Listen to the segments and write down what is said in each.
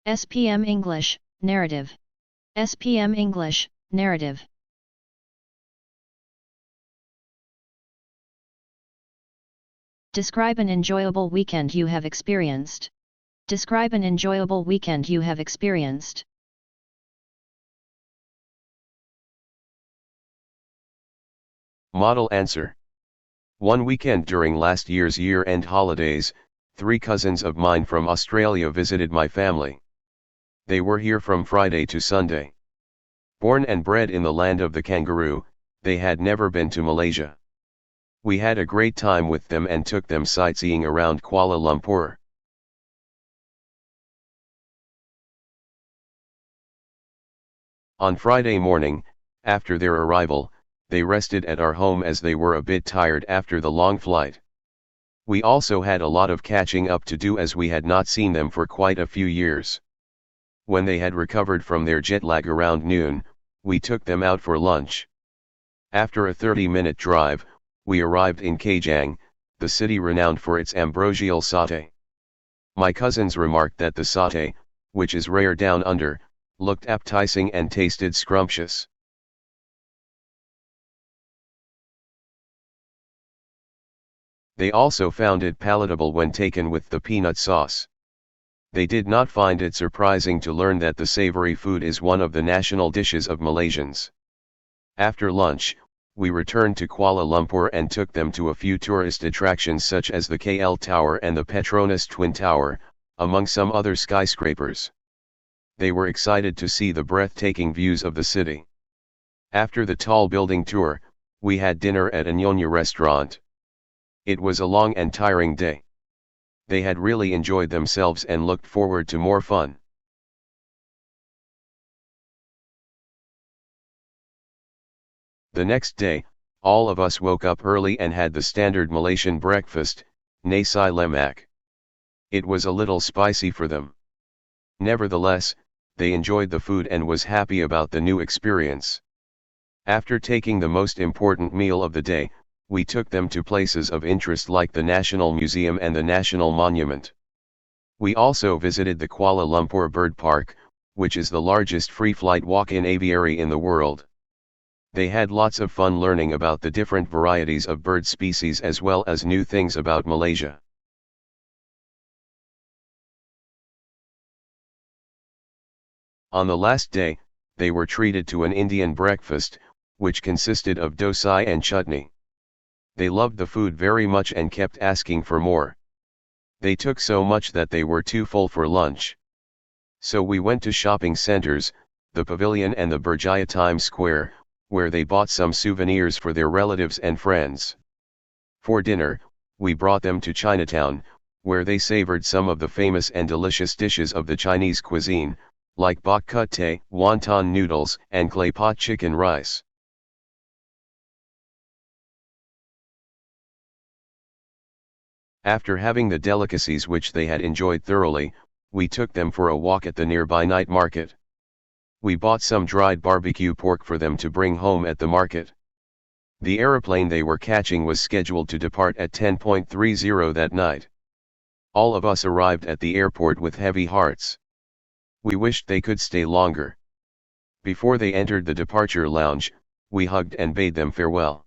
SPM English, narrative. SPM English, narrative. Describe an enjoyable weekend you have experienced. Describe an enjoyable weekend you have experienced. Model answer. One weekend during last year's year-end holidays, 3 cousins of mine from Australia visited my family. They were here from Friday to Sunday. Born and bred in the land of the kangaroo, they had never been to Malaysia. We had a great time with them and took them sightseeing around Kuala Lumpur. On Friday morning, after their arrival, they rested at our home as they were a bit tired after the long flight. We also had a lot of catching up to do as we had not seen them for quite a few years. When they had recovered from their jet lag around noon, we took them out for lunch. After a 30-minute drive, we arrived in Kajang, the city renowned for its ambrosial satay. My cousins remarked that the satay, which is rare down under, looked appetizing and tasted scrumptious. They also found it palatable when taken with the peanut sauce. They did not find it surprising to learn that the savory food is one of the national dishes of Malaysians. After lunch, we returned to Kuala Lumpur and took them to a few tourist attractions such as the KL Tower and the Petronas Twin Tower, among some other skyscrapers. They were excited to see the breathtaking views of the city. After the tall building tour, we had dinner at a Nyonya restaurant. It was a long and tiring day. They had really enjoyed themselves and looked forward to more fun. The next day, all of us woke up early and had the standard Malaysian breakfast, nasi lemak. It was a little spicy for them. Nevertheless, they enjoyed the food and was happy about the new experience. After taking the most important meal of the day, we took them to places of interest like the National Museum and the National Monument. We also visited the Kuala Lumpur Bird Park, which is the largest free-flight walk-in aviary in the world. They had lots of fun learning about the different varieties of bird species as well as new things about Malaysia. On the last day, they were treated to an Indian breakfast, which consisted of dosai and chutney. They loved the food very much and kept asking for more. They took so much that they were too full for lunch. So we went to shopping centers, the Pavilion and the Berjaya Times Square, where they bought some souvenirs for their relatives and friends. For dinner, we brought them to Chinatown, where they savored some of the famous and delicious dishes of the Chinese cuisine, like bak kut teh, wonton noodles, and clay pot chicken rice. After having the delicacies which they had enjoyed thoroughly, we took them for a walk at the nearby night market. We bought some dried barbecue pork for them to bring home at the market. The aeroplane they were catching was scheduled to depart at 10:30 that night. All of us arrived at the airport with heavy hearts. We wished they could stay longer. Before they entered the departure lounge, we hugged and bade them farewell.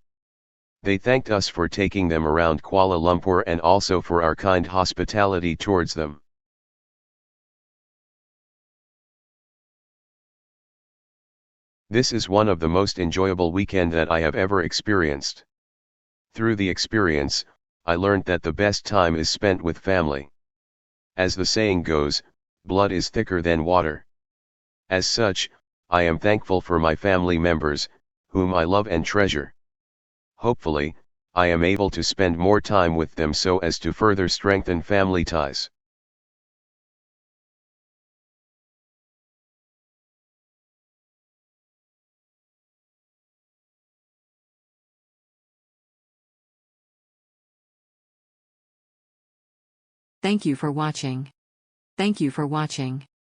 They thanked us for taking them around Kuala Lumpur and also for our kind hospitality towards them. This is one of the most enjoyable weekend that I have ever experienced. Through the experience, I learned that the best time is spent with family. As the saying goes, blood is thicker than water. As such, I am thankful for my family members, whom I love and treasure. Hopefully, I am able to spend more time with them so as to further strengthen family ties. Thank you for watching. Thank you for watching.